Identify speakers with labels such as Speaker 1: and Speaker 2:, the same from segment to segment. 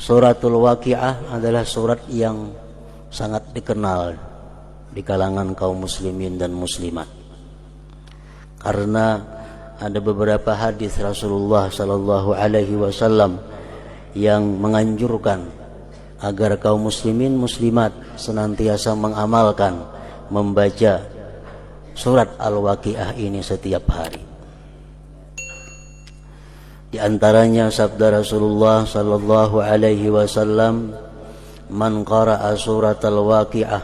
Speaker 1: Suratul Waqiah adalah surat yang sangat dikenal di kalangan kaum muslimin dan muslimat, karena ada beberapa hadis Rasulullah sallallahu alaihi wasallam yang menganjurkan agar kaum muslimin muslimat senantiasa mengamalkan membaca surat Al-Waqiah ini setiap hari. Di antaranya sabda Rasulullah sallallahu alaihi wasallam, "Man qara'a suratal Waqiah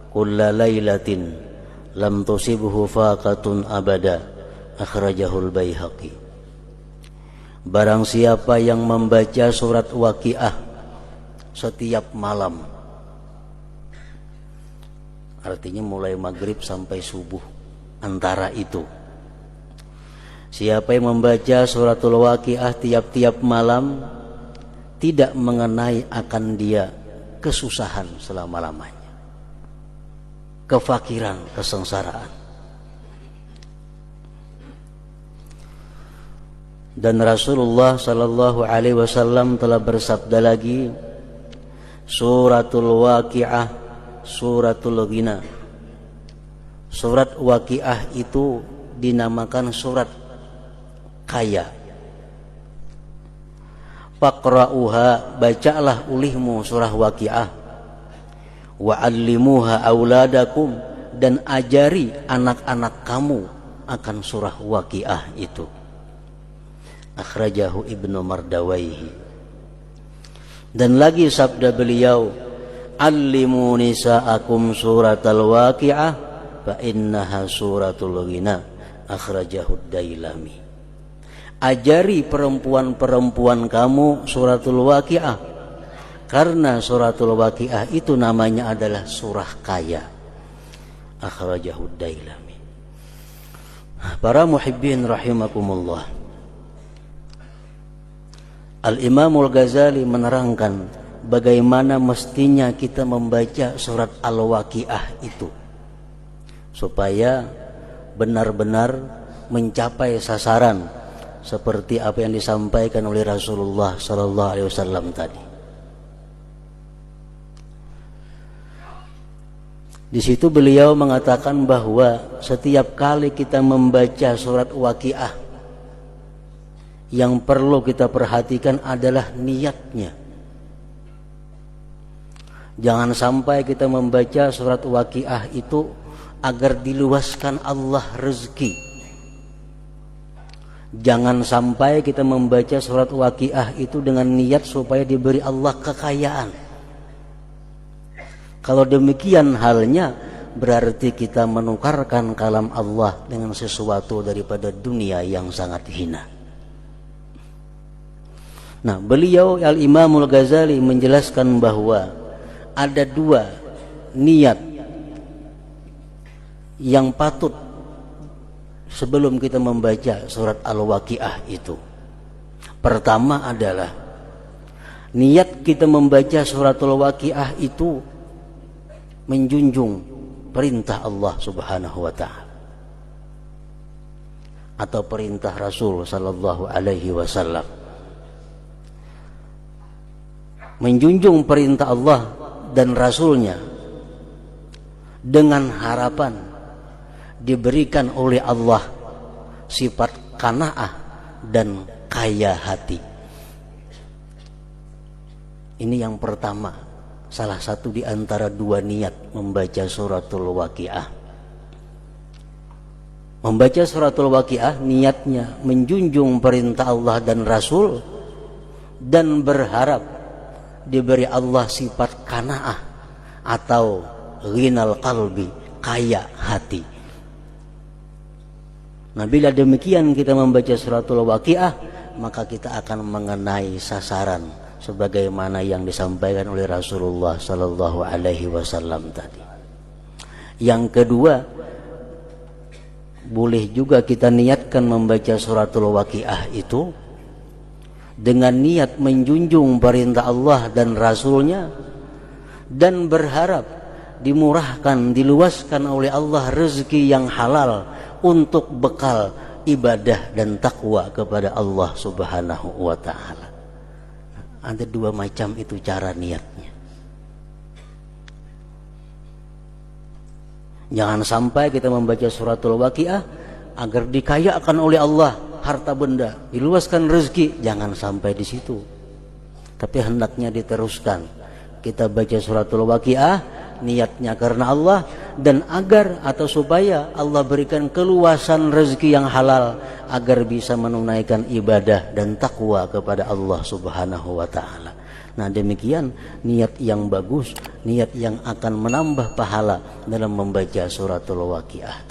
Speaker 1: kulla lailatin lam tusibhu faqatun abada." Akhrajahul Baihaqi. Barang siapa yang membaca surat Waqiah setiap malam, artinya mulai maghrib sampai subuh, antara itu, siapa yang membaca suratul Waqiah tiap-tiap malam, tidak mengenai akan dia kesusahan selama-lamanya, kefakiran, kesengsaraan. Dan Rasulullah sallallahu alaihi wasallam telah bersabda lagi, suratul Waqiah suratul ghina. Surat Waqiah itu dinamakan surat kaya. Faqra'uha, bacalah ulihmu surah Waqiah. Wa'allimuha auladakum, dan ajari anak-anak kamu akan surah Waqiah itu. Akhrajahu Ibnu Mardawaihi. Dan lagi sabda beliau, allimu nisa'akum suratal Waqiah fa innaha suratul ghina. Akhrajahu Dailami. Ajari perempuan-perempuan kamu suratul Waqiah, karena suratul Waqiah itu namanya adalah surah kaya. Akhrajahu Dailami. Para muhibbin rahimakumullah, Al-Imamul Ghazali menerangkan bagaimana mestinya kita membaca surat Al-Waqiah itu supaya benar-benar mencapai sasaran seperti apa yang disampaikan oleh Rasulullah sallallahu alaihi wasallam tadi. Di situ beliau mengatakan bahwa setiap kali kita membaca surat Waqiah, yang perlu kita perhatikan adalah niatnya. Jangan sampai kita membaca surat Waqiah itu agar diluaskan Allah rezeki. Jangan sampai kita membaca surat Waqiah itu dengan niat supaya diberi Allah kekayaan. Kalau demikian halnya, berarti kita menukarkan kalam Allah dengan sesuatu daripada dunia yang sangat hina. Nah, beliau Al-Imamul Ghazali menjelaskan bahwa ada dua niat yang patut sebelum kita membaca surat Al-Waqiah itu. Pertama adalah niat kita membaca suratul Waqiah itu menjunjung perintah Allah Subhanahu wa taala atau perintah Rasul sallallahu alaihi wasallam. Menjunjung perintah Allah dan Rasulnya dengan harapan diberikan oleh Allah sifat qanaah dan kaya hati. Ini yang pertama, salah satu di antara dua niat membaca suratul Waqiah. Membaca suratul Waqiah niatnya menjunjung perintah Allah dan Rasul dan berharap diberi Allah sifat qanaah atau ghinal qalbi, kaya hati. Nah, bila demikian kita membaca suratul Waqiah, maka kita akan mengenai sasaran sebagaimana yang disampaikan oleh Rasulullah sallallahu alaihi wasallam tadi. Yang kedua, boleh juga kita niatkan membaca suratul Waqiah itu dengan niat menjunjung perintah Allah dan Rasulnya dan berharap dimurahkan, diluaskan oleh Allah rezeki yang halal untuk bekal ibadah dan takwa kepada Allah Subhanahu wa taala. Ada dua macam itu cara niatnya. Jangan sampai kita membaca suratul Waqiah agar dikayakan oleh Allah harta benda, diluaskan rezeki. Jangan sampai di situ. Tapi hendaknya diteruskan. Kita baca suratul Waqiah niatnya karena Allah, dan agar atau supaya Allah berikan keluasan rezeki yang halal agar bisa menunaikan ibadah dan takwa kepada Allah Subhanahu wa taala. Nah, demikian niat yang bagus, niat yang akan menambah pahala dalam membaca suratul Waqiah.